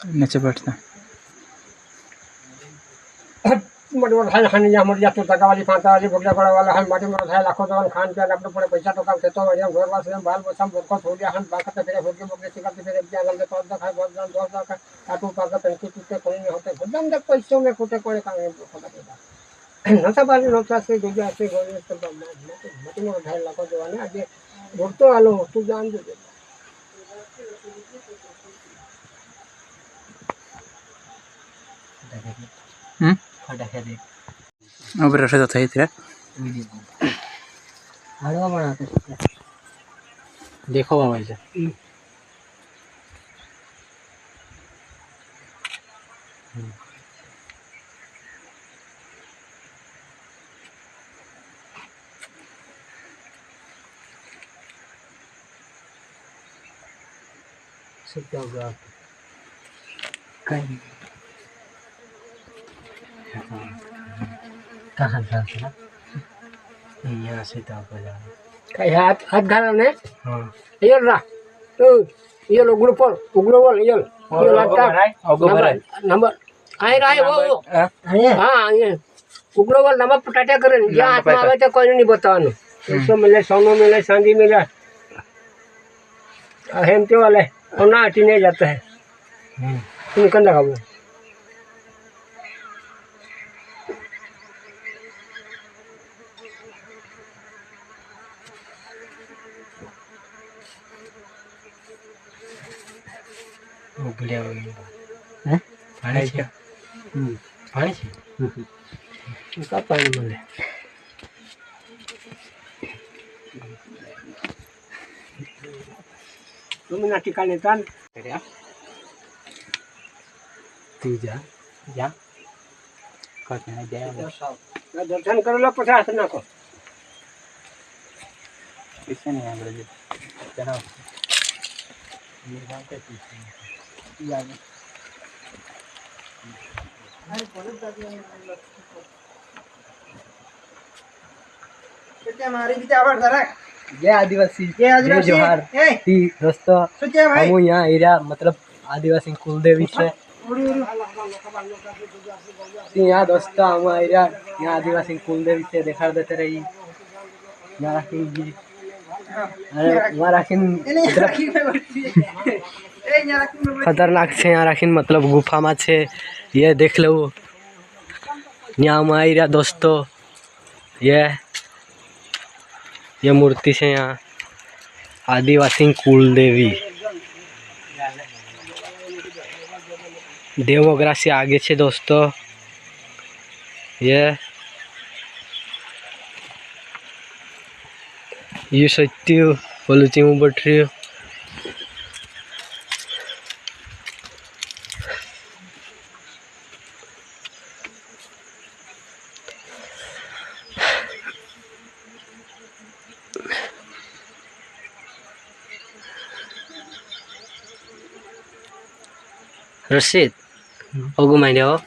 नीचे बैठता मोटे मोटे खाने खाने जा मोटे जाते टका वाली फांता वाली भोगला बड़ा वाला हम मोटे मोटे खाए लाखों तो खान पे अपने पूरे पैसा तो कम खेतों में घर वास में बाल बच्चा बहुत हो गया हम बात करते फिर होके मोके सिखाते फिर क्या गल तो दो खाए बहुत जान दो का काटू पाका पेंटी टूटे कोई नहीं होते भजन तक पैसों में कोटे कोई काम नहीं होता ना सब वाली नौचा से गुजरा से गोले तो मोटे मोटे खाए लाखों तो वाले आज भोगतो वालो तू जान दे अब रसे तो થઈ थे हड़वा बनाते देखो बाबा इसे सब क्या होगा कहीं कहाँ जाता यहाँ से तो कहीं हाथ घाला ने हाँ ये रा तो ये लो ग्रुप उगलो वाल ये नंबर आए रहा है वो हाँ ये उगलो वाल नंबर पटाटा करें या हाथ में आवे तो कोई नहीं बताओ इसको मिले सोनो मिले सांझी मिले हेमते वाले और ना हटी नहीं जाता है तुम कंधा खाओ उगले हैं पानी से पानी से इसका पानी मिले तुम ना टिका लेता क्या तू जा जा करते हैं जय दर्शन कर लो 50 ना को किसने नहीं आगे जी चलो ये बात है पीछे या अरे बोलो क्या हमारी भी आवाज धरा जय आदिवासी जोहार दोस्तों हम यहाँ एरिया मतलब आदिवासी कुलदेवी से यहाँ दोस्तों हम एरिया यहाँ आदिवासी कुलदेवी से देखा देते रही यहाँ राखी जी अरे वहाँ राखी खतरनाक से यहाँ राखी मतलब गुफा में छे ये देख लो यहाँ हम एरिया दोस्तों ये मूर्ति से यहाँ आदिवासी कुलदेवी देवोग्रा से आगे छे दोस्तों ये सत्य बोलू चीमू बटरी रशीद ओगु माइने हो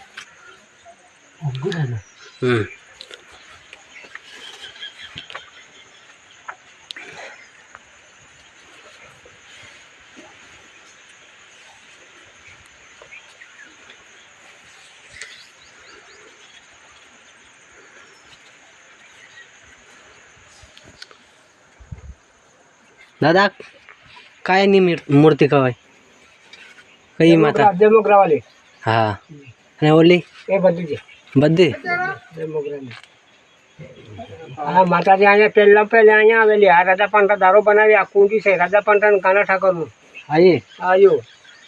दादा काय नहीं मूर्ति कवाय कई माता देवोग्रा वाली हाँ ने ओली ए बद्दी देवोग्रा ने हाँ माता जी आया पहले आया आवेली आ राजा पंटा दारो बनावी आ कुंडी से राजा पंटा ने काना ठाकर नु आयो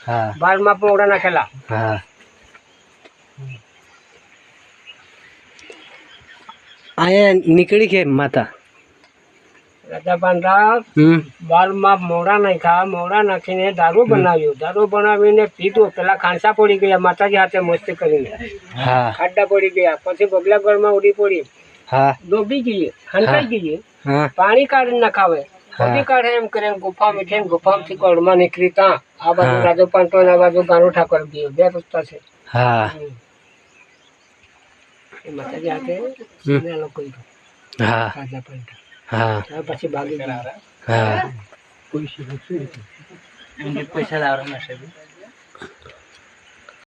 हाँ 12 पोड़ा नाखेला हाँ आया निकली के माता राजा पंटा 12 मोड़ा नहीं खा मोड़ा नाखीने दारू बनाव्यो दारू बनावीने पीधो पेला खांसा पड़ी गया माताजी हाथे मस्ती करीने हाँ खाड्डा पड़ी गया पछी बगलागढ़ में उड़ी पड़ी हाँ डूबी गई हंताई गई हाँ पानी काढ़ न खावे बधी काढ़े एम करे गुफा में थेन गुफा में थी कड़मा निकली ता आ बाजू राजा पंतो ना बाजू गानो ठाकर गयो बे रस्ता से हाँ ए माताजी हाथे ने लोग कोई हाँ राजा पंता हाँ પછી ભાગી ગયા હા કોઈ શી पैसा લાવરા ના છે